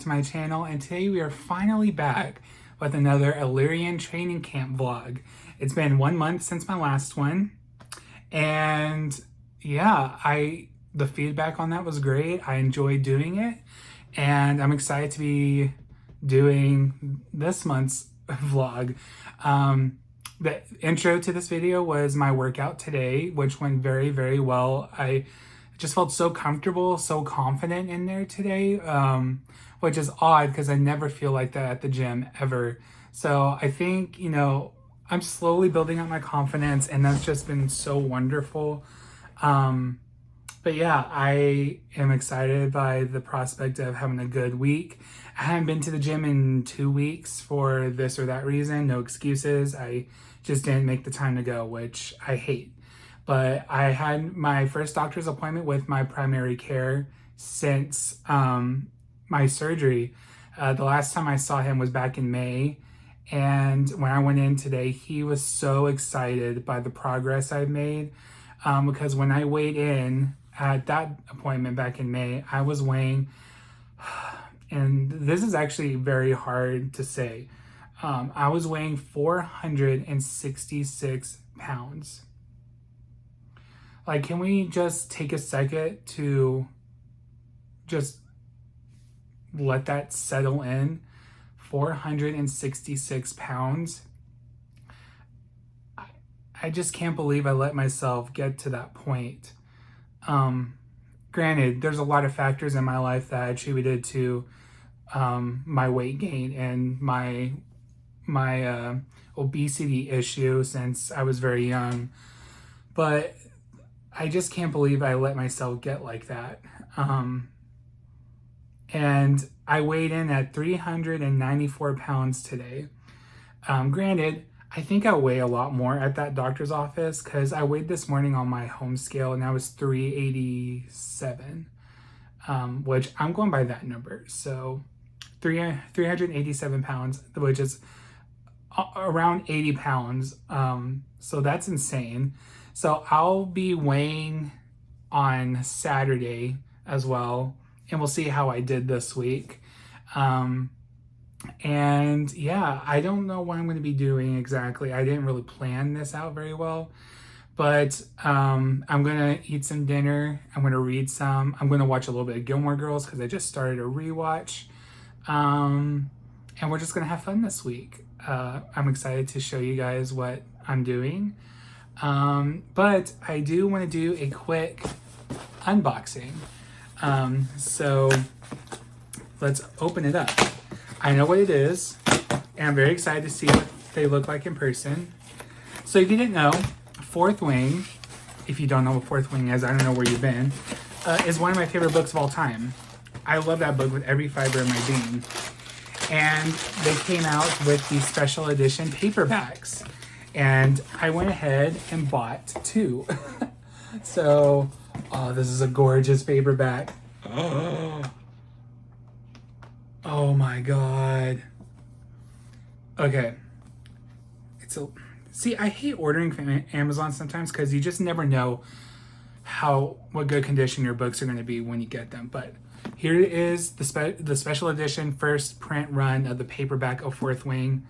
to my channel, and today we are finally back with another ILLYRIAN training camp vlog. It's been 1 month since my last one, and yeah, the feedback on that was great. I enjoyed doing it, and I'm excited to be doing this month's vlog. The intro to this video was my workout today, which went very, very well. I just felt so comfortable, so confident in there today, which is odd because I never feel like that at the gym ever. So I think, I'm slowly building up my confidence, and that's just been so wonderful. But yeah, I am excited by the prospect of having a good week. I haven't been to the gym in 2 weeks for this or that reason. No excuses. I just didn't make the time to go, which I hate. But I had my first doctor's appointment with my primary care since my surgery. The last time I saw him was back in May. And when I went in today, he was so excited by the progress I've made. Because when I weighed in at that appointment back in May, I was weighing, and this is actually very hard to say, I was weighing 466 pounds. Like, can we just take a second to just let that settle in? 466 pounds. I just can't believe I let myself get to that point. Granted, there's a lot of factors in my life that I attributed to my weight gain and my obesity issue since I was very young. But I just can't believe I let myself get like that. And I weighed in at 394 pounds today. Granted, I think I weigh a lot more at that doctor's office because I weighed this morning on my home scale and I was 387, which I'm going by that number. So 387 pounds, which is around 80 pounds. So that's insane. So I'll be weighing on Saturday as well, and we'll see how I did this week. And yeah, I don't know what I'm going to be doing exactly. I didn't really plan this out very well, but I'm going to eat some dinner. I'm going to read some. I'm going to watch a little bit of Gilmore Girls because I just started a rewatch. And we're just going to have fun this week. I'm excited to show you guys what I'm doing. But I do want to do a quick unboxing. So let's open it up. I know what it is, and I'm very excited to see what they look like in person. So if you didn't know, Fourth Wing, if you don't know what Fourth Wing is, I don't know where you've been, is one of my favorite books of all time. I love that book with every fiber of my being. And they came out with these special edition paperbacks. And I went ahead and bought 2. So, oh, this is a gorgeous paperback. Oh my God. Okay. See, I hate ordering from Amazon sometimes because you just never know what good condition your books are going to be when you get them. But here is the special edition first print run of the paperback of Fourth Wing.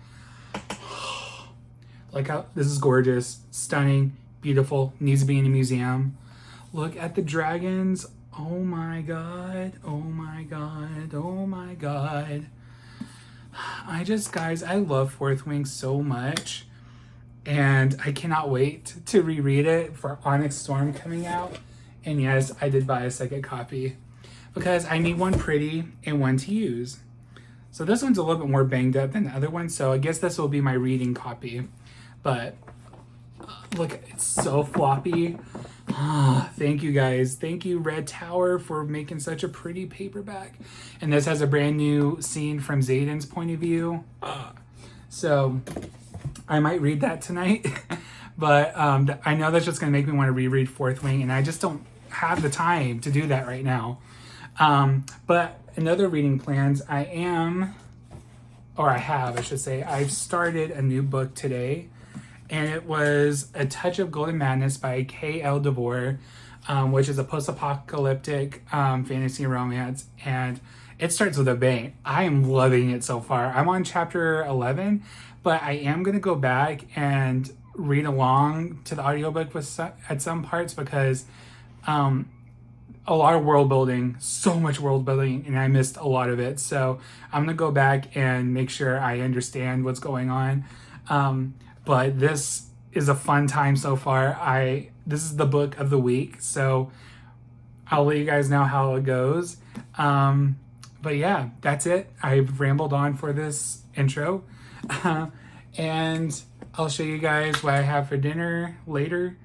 Like how this is gorgeous, stunning, beautiful, needs to be in a museum. Look at the dragons. Oh my God, oh my God, oh my God. Guys, I love Fourth Wing so much. And I cannot wait to reread it for Onyx Storm coming out. And yes, I did buy a second copy because I need one pretty and one to use. So this one's a little bit more banged up than the other one. So I guess this will be my reading copy. But look, it's so floppy. Thank you guys. Thank you, Red Tower, for making such a pretty paperback. And this has a brand new scene from Xaden's point of view. So I might read that tonight. But I know that's just going to make me want to reread Fourth Wing. And I just don't have the time to do that right now. But in other reading plans, I should say, I've started a new book today. And it was A Touch of Golden Madness by K.L. DeVore, which is a post-apocalyptic fantasy romance. And it starts with a bang. I am loving it so far. I'm on chapter 11, but I am going to go back and read along to the audiobook at some parts because a lot of world building, so much world building, and I missed a lot of it. So I'm going to go back and make sure I understand what's going on. But this is a fun time so far. This is the book of the week, so I'll let you guys know how it goes. But yeah, that's it. I've rambled on for this intro. And I'll show you guys what I have for dinner later.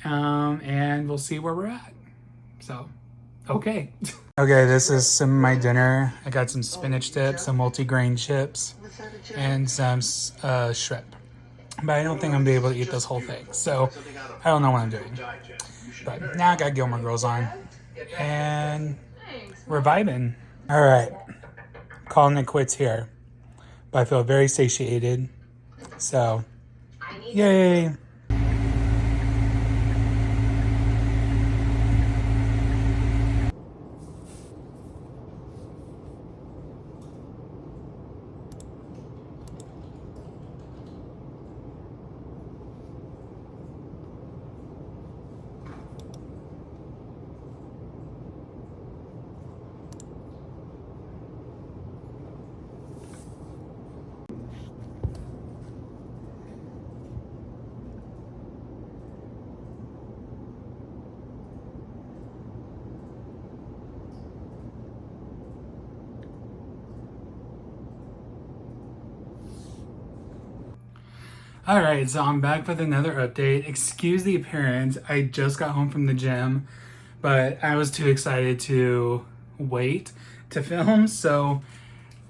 And we'll see where we're at. So, okay. Okay, this is some of my dinner. I got some spinach dip, some multi-grain chips, and some shrimp. But I don't think I'm gonna be able to eat this whole thing. So, I don't know what I'm doing. But now I got Gilmore Girls on. And we're vibing. All right, calling it quits here. But I feel very satiated. So, yay. All right, so I'm back with another update. Excuse the appearance. I just got home from the gym, but I was too excited to wait to film, so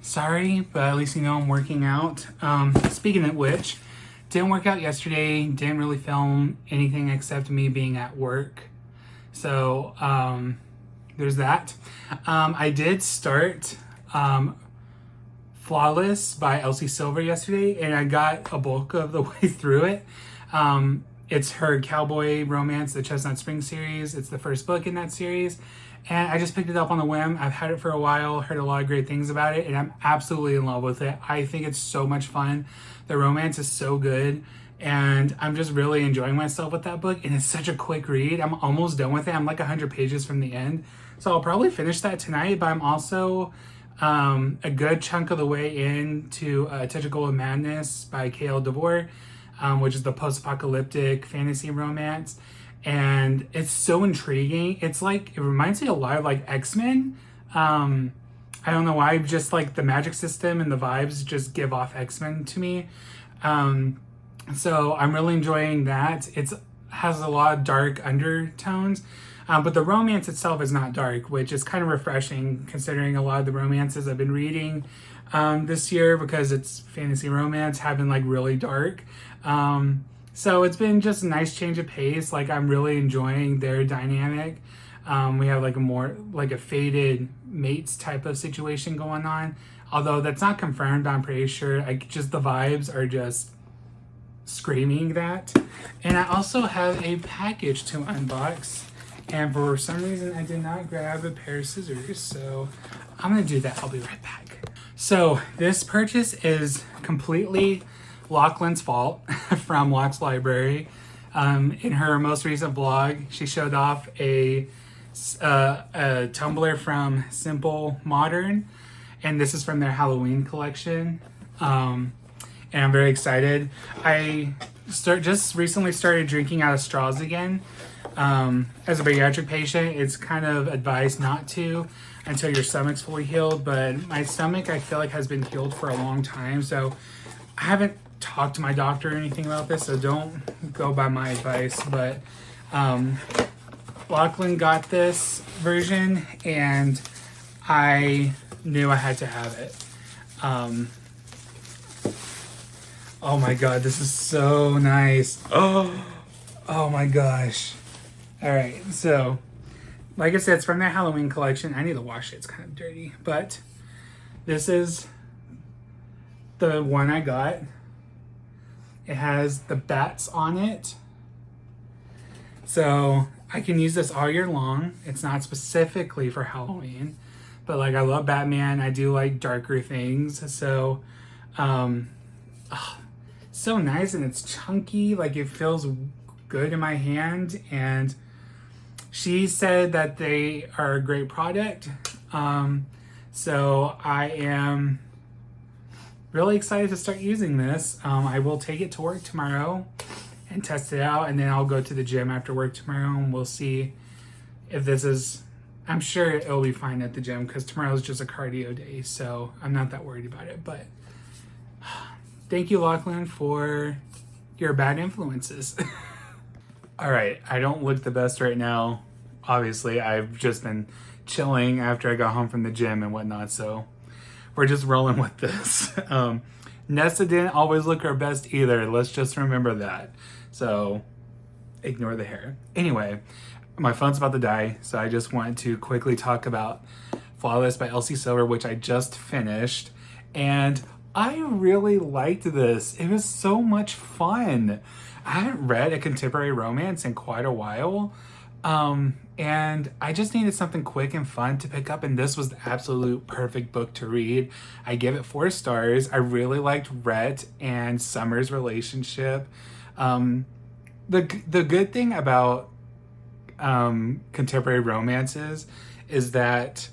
sorry, but at least you know I'm working out. Speaking of which, didn't work out yesterday, didn't really film anything except me being at work. So, there's that. I did start Flawless by Elsie Silver yesterday, and I got a bulk of the way through it. It's her cowboy romance, the Chestnut Spring series. It's the first book in that series, and I just picked it up on a whim. I've had it for a while, heard a lot of great things about it, and I'm absolutely in love with it. I think it's so much fun. The romance is so good, and I'm just really enjoying myself with that book, and it's such a quick read. I'm almost done with it. I'm like 100 pages from the end, so I'll probably finish that tonight, but I'm also a good chunk of the way into A Touch of Golden Madness by K.L. DeVore, which is the post-apocalyptic fantasy romance. And it's so intriguing. It's like, it reminds me a lot of like X-Men. I don't know why, just like the magic system and the vibes just give off X-Men to me. So I'm really enjoying that. It has a lot of dark undertones. But the romance itself is not dark, which is kind of refreshing considering a lot of the romances I've been reading this year, because it's fantasy romance, have been like really dark. So it's been just a nice change of pace. Like, I'm really enjoying their dynamic. We have like a more like a fated mates type of situation going on. Although that's not confirmed, I'm pretty sure. Just the vibes are just screaming that. And I also have a package to unbox. And for some reason, I did not grab a pair of scissors, so I'm gonna do that. I'll be right back. So this purchase is completely Lachlan's fault from Locke's Library. In her most recent blog, she showed off a tumbler from Simple Modern, and this is from their Halloween collection. And I'm very excited. I just recently started drinking out of straws again. As a bariatric patient, it's kind of advised not to until your stomach's fully healed, but my stomach, I feel like, has been healed for a long time, so I haven't talked to my doctor or anything about this, so don't go by my advice. But Lachlan got this version, and I knew I had to have it. Oh my god, this is so nice. Oh my gosh. All right, so like I said, it's from their Halloween collection. I need to wash it, it's kind of dirty, but this is the one I got. It has the bats on it, so I can use this all year long. It's not specifically for Halloween, but like I love Batman. I do like darker things. So, so nice, and it's chunky. Like it feels good in my hand. And she said that they are a great product. So I am really excited to start using this. I will take it to work tomorrow and test it out, and then I'll go to the gym after work tomorrow, and we'll see if this is, I'm sure it'll be fine at the gym because tomorrow's just a cardio day, so I'm not that worried about it. But thank you, Lachlan, for your bad influences. All right, I don't look the best right now. Obviously, I've just been chilling after I got home from the gym and whatnot, so we're just rolling with this. Nessa didn't always look her best either. Let's just remember that. So ignore the hair. Anyway, my phone's about to die, so I just wanted to quickly talk about Flawless by Elsie Silver, which I just finished. And I really liked this. It was so much fun. I haven't read a contemporary romance in quite a while. And I just needed something quick and fun to pick up, and this was the absolute perfect book to read. I give it 4 stars. I really liked Rhett and Summer's relationship. The good thing about contemporary romances is that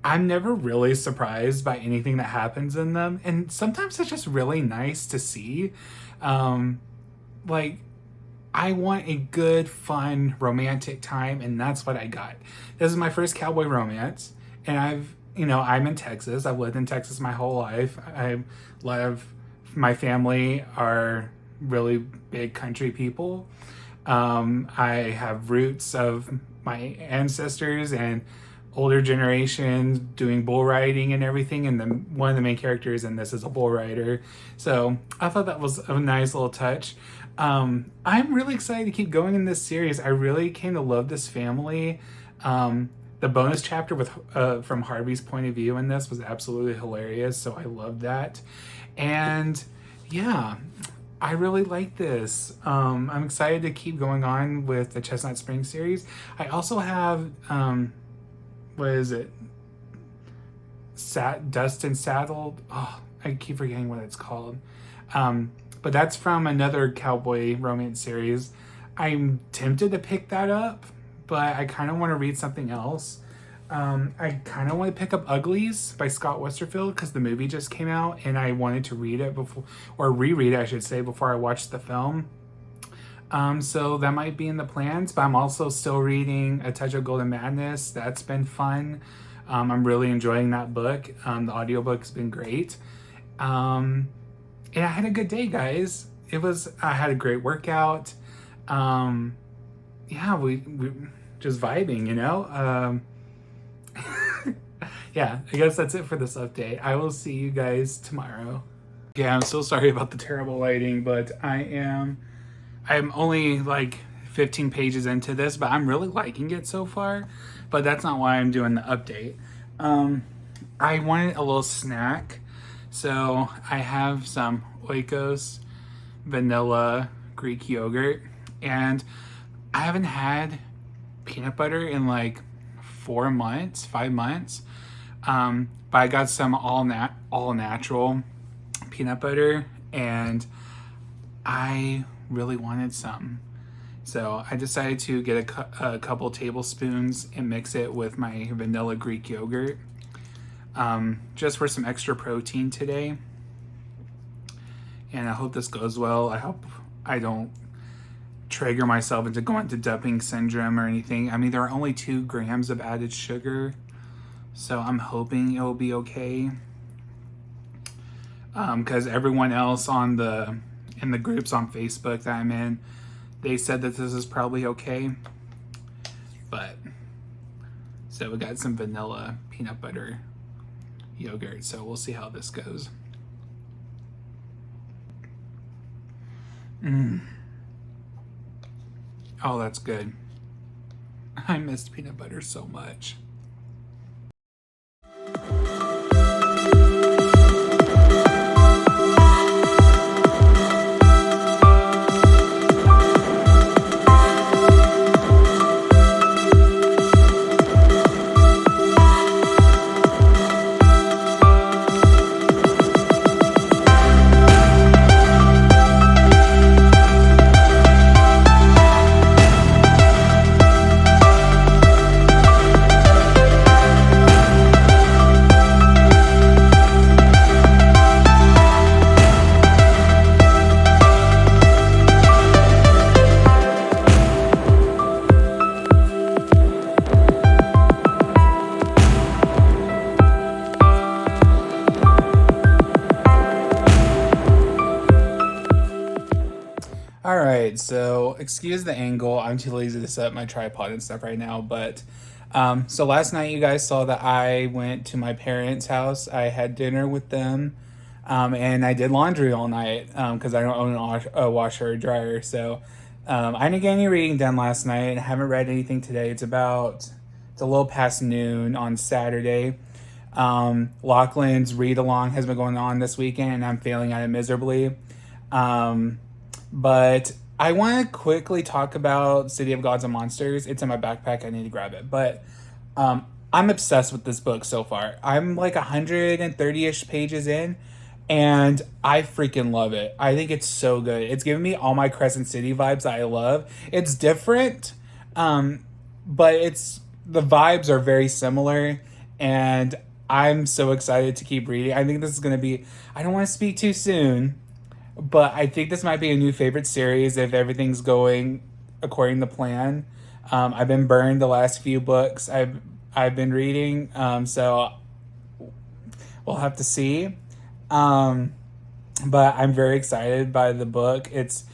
I'm never really surprised by anything that happens in them, and sometimes it's just really nice to see. Like, I want a good, fun, romantic time, and that's what I got. This is my first cowboy romance, and I'm in Texas. I've lived in Texas my whole life. I love, my family are really big country people. I have roots of my ancestors and older generations doing bull riding and everything, and one of the main characters in this is a bull rider. So I thought that was a nice little touch. I'm really excited to keep going in this series. I really came to love this family. The bonus chapter with from Harvey's point of view in this was absolutely hilarious, so I loved that. And yeah, I really like this. I'm excited to keep going on with the Chestnut Springs series. I also have, what is it? Dust and Saddled. Oh, I keep forgetting what it's called. But that's from another cowboy romance series. I'm tempted to pick that up, but I kind of want to read something else. I kind of want to pick up Uglies by Scott Westerfield because the movie just came out, and I wanted to read it before, or reread it, I should say, before I watched the film. So that might be in the plans, but I'm also still reading A Touch of Golden Madness. That's been fun. I'm really enjoying that book. The audiobook's been great. And I had a good day, guys. I had a great workout. Yeah, we just vibing, you know? Yeah, I guess that's it for this update. I will see you guys tomorrow. Yeah, I'm so sorry about the terrible lighting, but I'm only like 15 pages into this, but I'm really liking it so far. But that's not why I'm doing the update. I wanted a little snack. So I have some Oikos vanilla Greek yogurt, and I haven't had peanut butter in like 5 months. But I got some all natural peanut butter, and I really wanted some. So I decided to get a couple tablespoons and mix it with my vanilla Greek yogurt. Just for some extra protein today. And I hope this goes well. I hope I don't trigger myself into going to dumping syndrome or anything. I mean, there are only 2 grams of added sugar, so I'm hoping it'll be okay. Because everyone else in the groups on Facebook that I'm in, they said that this is probably okay. But so we got some vanilla peanut butter yogurt, so we'll see how this goes. Oh, that's good. I missed peanut butter so much. All right, so excuse the angle. I'm too lazy to set up my tripod and stuff right now. But so last night you guys saw that I went to my parents' house. I had dinner with them, and I did laundry all night because I don't own a washer or dryer. So I didn't get any reading done last night. I haven't read anything today. It's a little past noon on Saturday. Lachlan's read along has been going on this weekend, and I'm failing at it miserably. But I want to quickly talk about City of Gods and Monsters. It's in my backpack. I need to grab it. But I'm obsessed with this book so far. I'm like 130-ish pages in, and I freaking love it. I think it's so good. It's giving me all my Crescent City vibes that I love. It's different, but the vibes are very similar, and I'm so excited to keep reading. I think this is going to be... I don't want to speak too soon, but I think this might be a new favorite series if everything's going according to plan. I've been burned the last few books I've been reading, so we'll have to see. But I'm very excited by the book. It's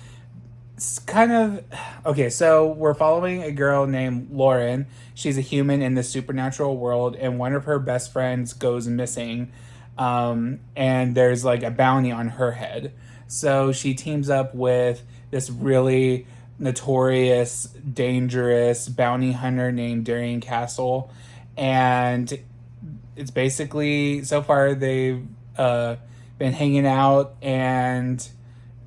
kind of... Okay, so we're following a girl named Lauren. She's a human in the supernatural world, and one of her best friends goes missing, and there's like a bounty on her head. So she teams up with this really notorious, dangerous bounty hunter named Darian Castle. And it's basically, so far they've been hanging out and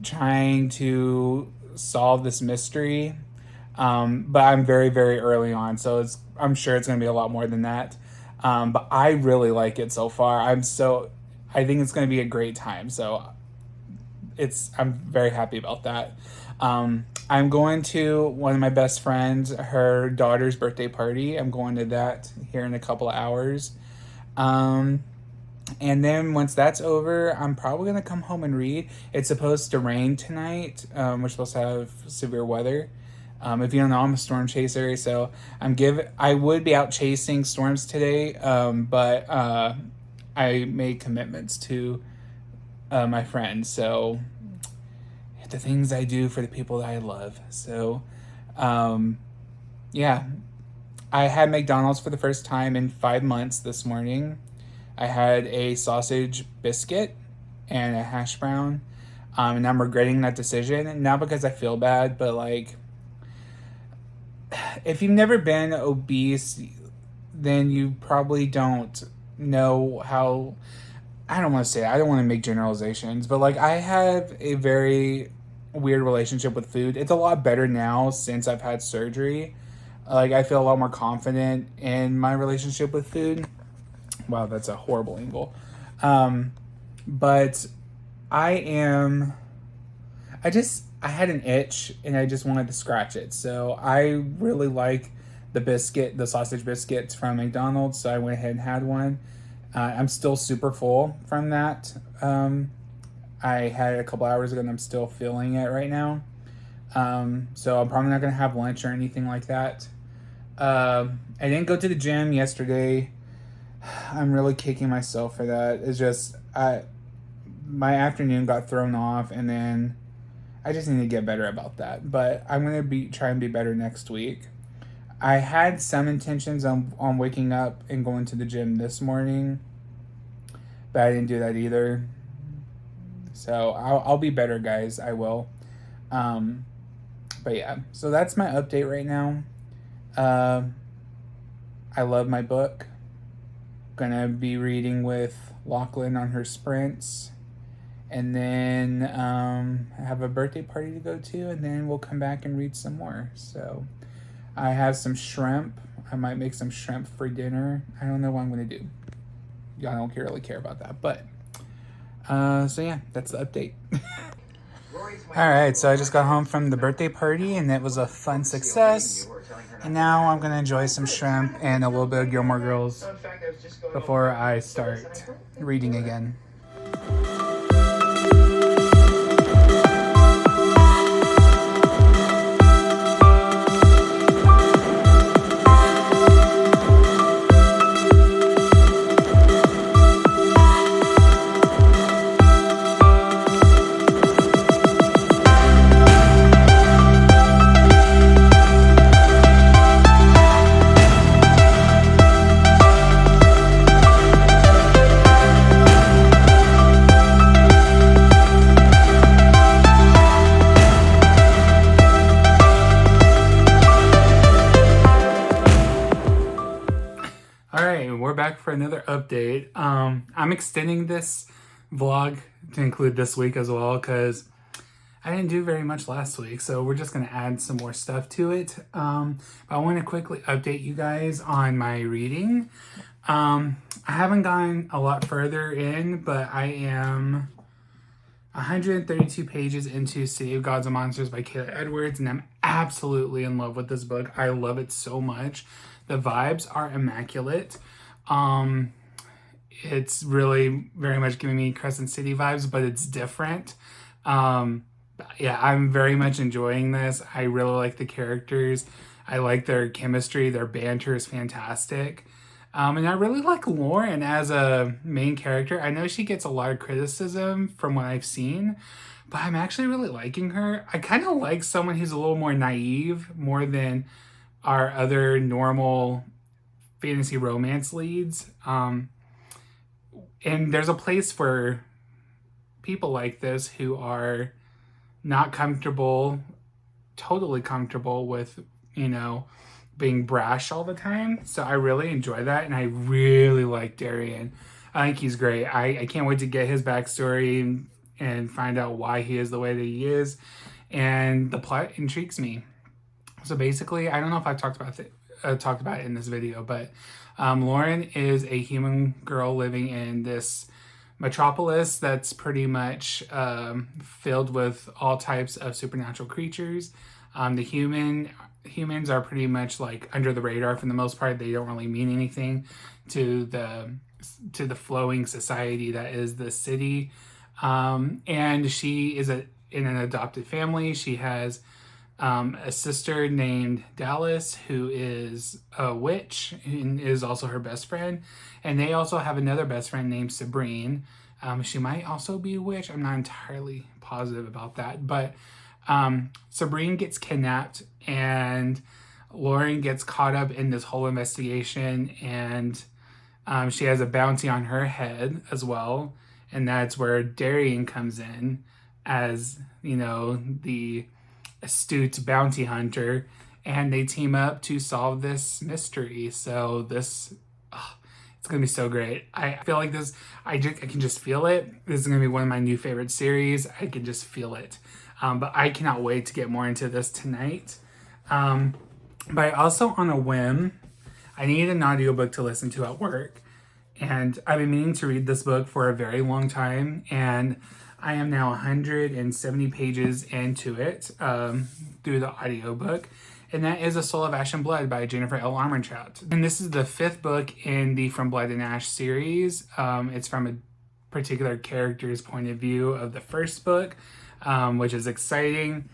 trying to solve this mystery. But I'm very, very early on, so I'm sure it's going to be a lot more than that. But I really like it so far. I think it's going to be a great time. So I'm very happy about that. I'm going to one of my best friends, her daughter's birthday party. I'm going to that here in a couple of hours. And then once that's over, I'm probably going to come home and read. It's supposed to rain tonight. We're supposed to have severe weather. If you don't know, I'm a storm chaser, so I would be out chasing storms today, but I made commitments to my friends, so the things I do for the people that I love. So yeah, I had McDonald's for the first time in 5 months this morning. I had a sausage biscuit and a hash brown, and I'm regretting that decision, not because I feel bad, but like, if you've never been obese, then you probably don't know how... I don't want to say it. I don't want to make generalizations, but like, I have a very weird relationship with food. It's a lot better now since I've had surgery. Like, I feel a lot more confident in my relationship with food. Wow, that's a horrible angle. But I had an itch and I just wanted to scratch it. So I really like the sausage biscuits from McDonald's. So I went ahead and had one. I'm still super full from that. I had it a couple hours ago and I'm still feeling it right now. So I'm probably not going to have lunch or anything like that. I didn't go to the gym yesterday. I'm really kicking myself for that. It's just, my afternoon got thrown off, and then I just need to get better about that. But I'm going to try and be better next week. I had some intentions on waking up and going to the gym this morning, but I didn't do that either. So I'll be better, guys. I will. But yeah, so that's my update right now. I love my book. Gonna be reading with Lachlan on her sprints, and then have a birthday party to go to, and then we'll come back and read some more. So I have some shrimp. I might make some shrimp for dinner. I don't know what I'm gonna do. I don't really care about that, but so yeah, that's the update. All right, so I just got home from the birthday party, and it was a fun success. And now I'm going to enjoy some shrimp and a little bit of Gilmore Girls before I start reading again. another update. I'm extending this vlog to include this week as well because I didn't do very much last week, so we're just going to add some more stuff to it. But I want to quickly update you guys on my reading. I haven't gone a lot further in, but I am 132 pages into City of Gods and Monsters by Kayla Edwards, and I'm absolutely in love with this book. I love it so much. The vibes are immaculate. It's really very much giving me Crescent City vibes, but it's different. Yeah, I'm very much enjoying this. I really like the characters. I like their chemistry. Their banter is fantastic. And I really like Lauren as a main character. I know she gets a lot of criticism from what I've seen, but I'm actually really liking her. I kind of like someone who's a little more naive, more than our other normal fantasy romance leads. And there's a place for people like this who are not comfortable, totally comfortable with, you know, being brash all the time. So I really enjoy that, and I really like Darian. I think he's great. I can't wait to get his backstory and find out why he is the way that he is. And the plot intrigues me. So basically, I don't know if I've talked about it in this video, but Lauren is a human girl living in this metropolis that's pretty much filled with all types of supernatural creatures. The humans are pretty much like under the radar for the most part. They don't really mean anything to the flowing society that is the city. And she is in an adopted family. She has a sister named Dallas, who is a witch and is also her best friend. And they also have another best friend named Sabrine. She might also be a witch. I'm not entirely positive about that. But Sabrine gets kidnapped, and Lauren gets caught up in this whole investigation, and she has a bounty on her head as well. And that's where Darian comes in as, you know, the astute bounty hunter, and they team up to solve this mystery. So this, it's gonna be so great. I feel like this, I can just feel it. This is gonna be one of my new favorite series. I can just feel it. But I cannot wait to get more into this tonight. But also on a whim, I needed an audiobook to listen to at work. And I've been meaning to read this book for a very long time. And I am now 170 pages into it through the audiobook. And that is A Soul of Ash and Blood by Jennifer L. Armentrout. And this is the 5th book in the From Blood and Ash series. It's from a particular character's point of view of the first book, which is exciting.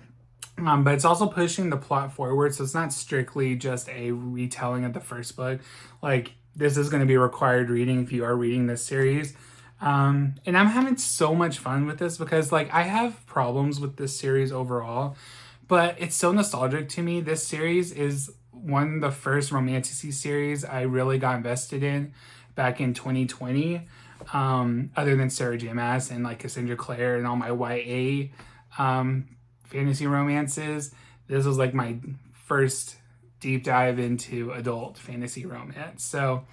But it's also pushing the plot forward, so it's not strictly just a retelling of the first book. Like, this is going to be required reading if you are reading this series. And I'm having so much fun with this because, like, I have problems with this series overall, but it's so nostalgic to me. This series is one of the first romantasy series I really got invested in back in 2020. Other than Sarah J. Maas and like Cassandra Clare and all my YA fantasy romances, this was like my first deep dive into adult fantasy romance. So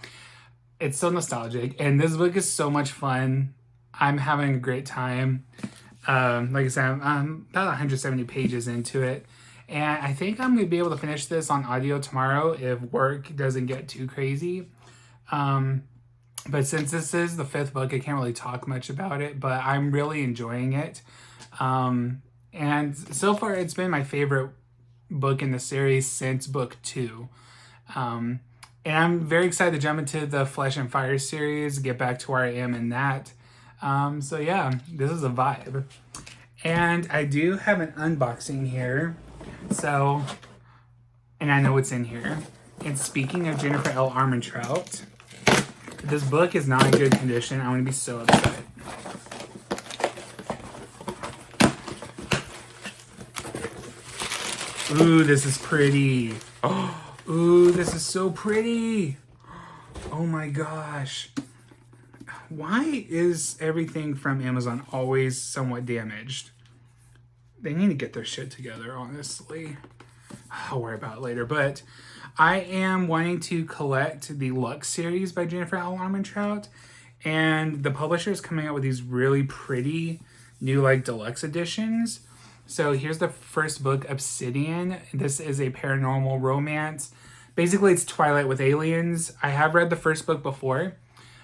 it's so nostalgic, and this book is so much fun. I'm having a great time. Like I said, I'm about 170 pages into it, and I think I'm going to be able to finish this on audio tomorrow if work doesn't get too crazy. But since this is the 5th book, I can't really talk much about it, but I'm really enjoying it. And so far, it's been my favorite book in the series since book 2. And I'm very excited to jump into the Flesh and Fire series, get back to where I am in that. So yeah, this is a vibe. And I do have an unboxing here. So, and I know what's in here. And speaking of Jennifer L. Armentrout, this book is not in good condition. I'm going to be so upset. Ooh, this is pretty. Oh, ooh, this is so pretty. Oh my gosh. Why is everything from Amazon always somewhat damaged? They need to get their shit together, honestly. I'll worry about it later. But I am wanting to collect the Lux series by Jennifer L. Armentrout, and the publisher is coming out with these really pretty new like deluxe editions. So here's the first book, Obsidian. This is a paranormal romance. Basically, it's Twilight with aliens. I have read the first book before,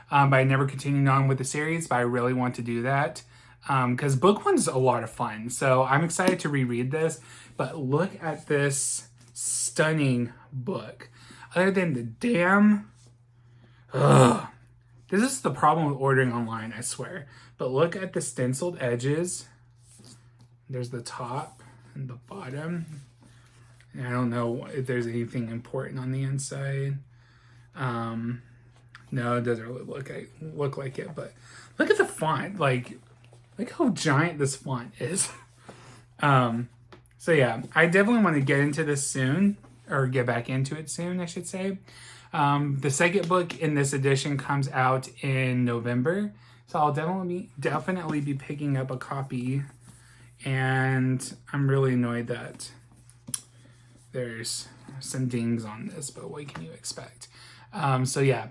but I never continued on with the series, but I really want to do that because book one's a lot of fun. So I'm excited to reread this, but look at this stunning book. Other than the damn... Ugh. This is the problem with ordering online, I swear. But look at the stenciled edges. There's the top and the bottom. And I don't know if there's anything important on the inside. No, it doesn't really look like it. But look at the font. Like, look how giant this font is. So yeah, I definitely want to get into this soon. Or get back into it soon, I should say. The second book in this edition comes out in November. So I'll definitely be picking up a copy. And I'm really annoyed that there's some dings on this, but what can you expect? So yeah.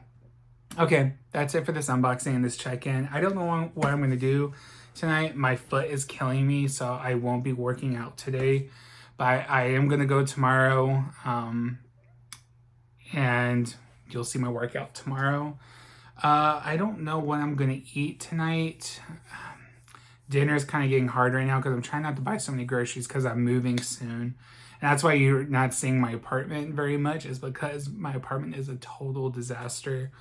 Okay, that's it for this unboxing and this check-in. I don't know what I'm going to do tonight. My foot is killing me, so I won't be working out today. But I am going to go tomorrow, and you'll see my workout tomorrow. I don't know what I'm going to eat tonight. Dinner is kind of getting hard right now because I'm trying not to buy so many groceries because I'm moving soon. And that's why you're not seeing my apartment very much, is because my apartment is a total disaster.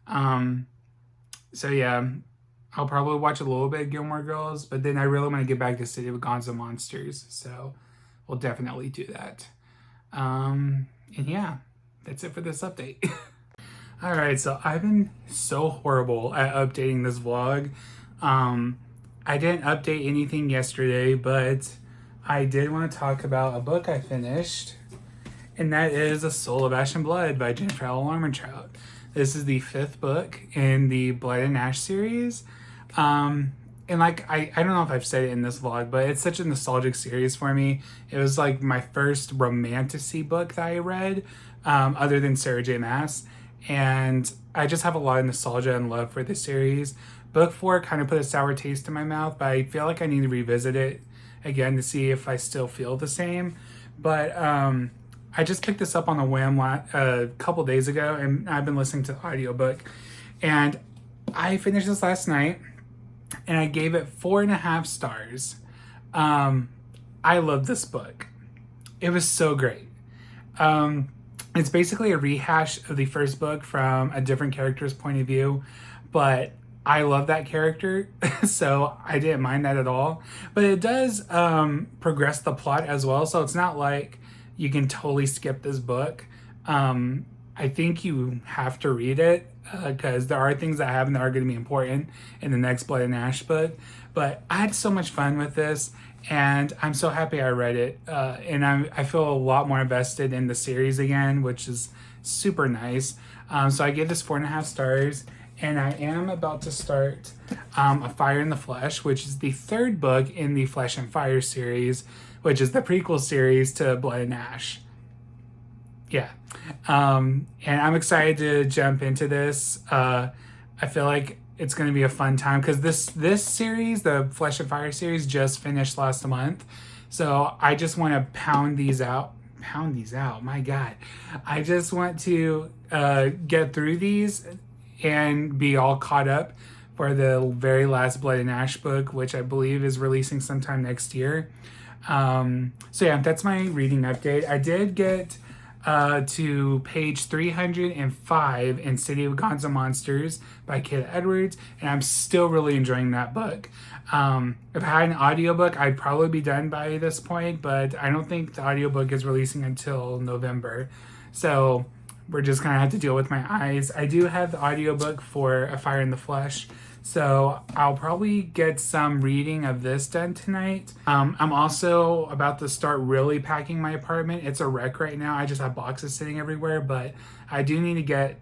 So yeah, I'll probably watch a little bit of Gilmore Girls, but then I really want to get back to City of Gods and Monsters. So we'll definitely do that. And yeah, that's it for this update. All right, so I've been so horrible at updating this vlog. I didn't update anything yesterday, but I did want to talk about a book I finished, and that is A Soul of Ash and Blood by Jennifer L. Armentrout. This is the 5th book in the Blood and Ash series. And like, I don't know if I've said it in this vlog, but it's such a nostalgic series for me. It was like my first romantasy book that I read, other than Sarah J. Maas. And I just have a lot of nostalgia and love for this series. Book 4 kind of put a sour taste in my mouth, but I feel like I need to revisit it again to see if I still feel the same. But I just picked this up on a whim a couple days ago, and I've been listening to the audiobook. And I finished this last night, and I gave it 4.5 stars. I love this book. It was so great. It's basically a rehash of the first book from a different character's point of view, but I love that character, so I didn't mind that at all. But it does progress the plot as well, so it's not like you can totally skip this book. I think you have to read it because there are things that happen that are going to be important in the next Blood and Ash book. But I had so much fun with this, and I'm so happy I read it. And I feel a lot more invested in the series again, which is super nice. So I gave this 4.5 stars. And I am about to start A Fire in the Flesh, which is the 3rd book in the Flesh and Fire series, which is the prequel series to Blood and Ash. Yeah. And I'm excited to jump into this. I feel like it's going to be a fun time because this series, the Flesh and Fire series, just finished last month. So I just want to pound these out. My God. I just want to get through these and be all caught up for the very last Blood and Ash book, which I believe is releasing sometime next year. So yeah, that's my reading update. I did get to page 305 in City of Gods and Monsters by Kid Edwards, and I'm still really enjoying that book. If I had an audiobook, I'd probably be done by this point, but I don't think the audiobook is releasing until November. So we're just gonna have to deal with my eyes. I do have the audiobook for A Fire in the Flesh, so I'll probably get some reading of this done tonight. I'm also about to start really packing my apartment. It's a wreck right now. I just have boxes sitting everywhere, but I do need to get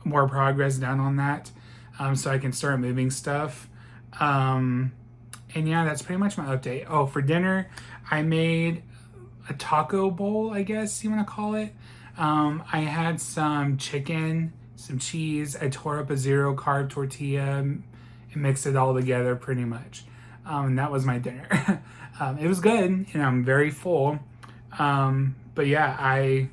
more progress done on that so I can start moving stuff. And yeah, that's pretty much my update. Oh, for dinner, I made a taco bowl, I guess you want to call it. I had some chicken, some cheese. I tore up a 0-carb tortilla and mixed it all together pretty much. And that was my dinner. It was good, and I'm very full. But yeah,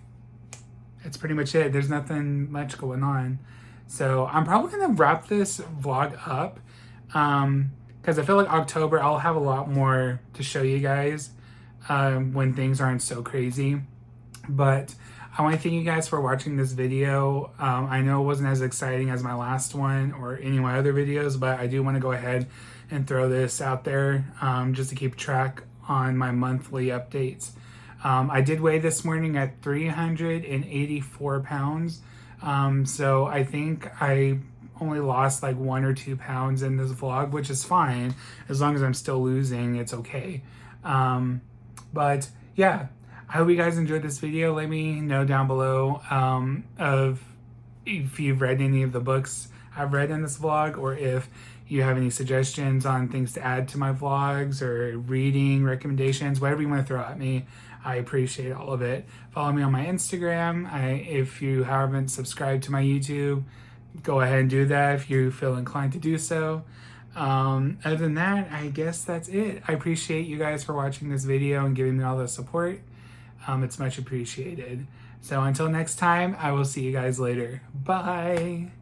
it's pretty much it. There's nothing much going on. So I'm probably gonna wrap this vlog up, because I feel like October I'll have a lot more to show you guys when things aren't so crazy. But I want to thank you guys for watching this video. I know it wasn't as exciting as my last one or any of my other videos, but I do want to go ahead and throw this out there just to keep track on my monthly updates. I did weigh this morning at 384 pounds. So I think I only lost like 1 or 2 pounds in this vlog, which is fine. As long as I'm still losing, it's okay. But yeah, I hope you guys enjoyed this video. Let me know down below of if you've read any of the books I've read in this vlog, or if you have any suggestions on things to add to my vlogs or reading recommendations, whatever you want to throw at me. I appreciate all of it. Follow me on my Instagram. If you haven't subscribed to my YouTube, go ahead and do that if you feel inclined to do so. Other than that, I guess that's it. I appreciate you guys for watching this video and giving me all the support. It's much appreciated. So until next time, I will see you guys later. Bye.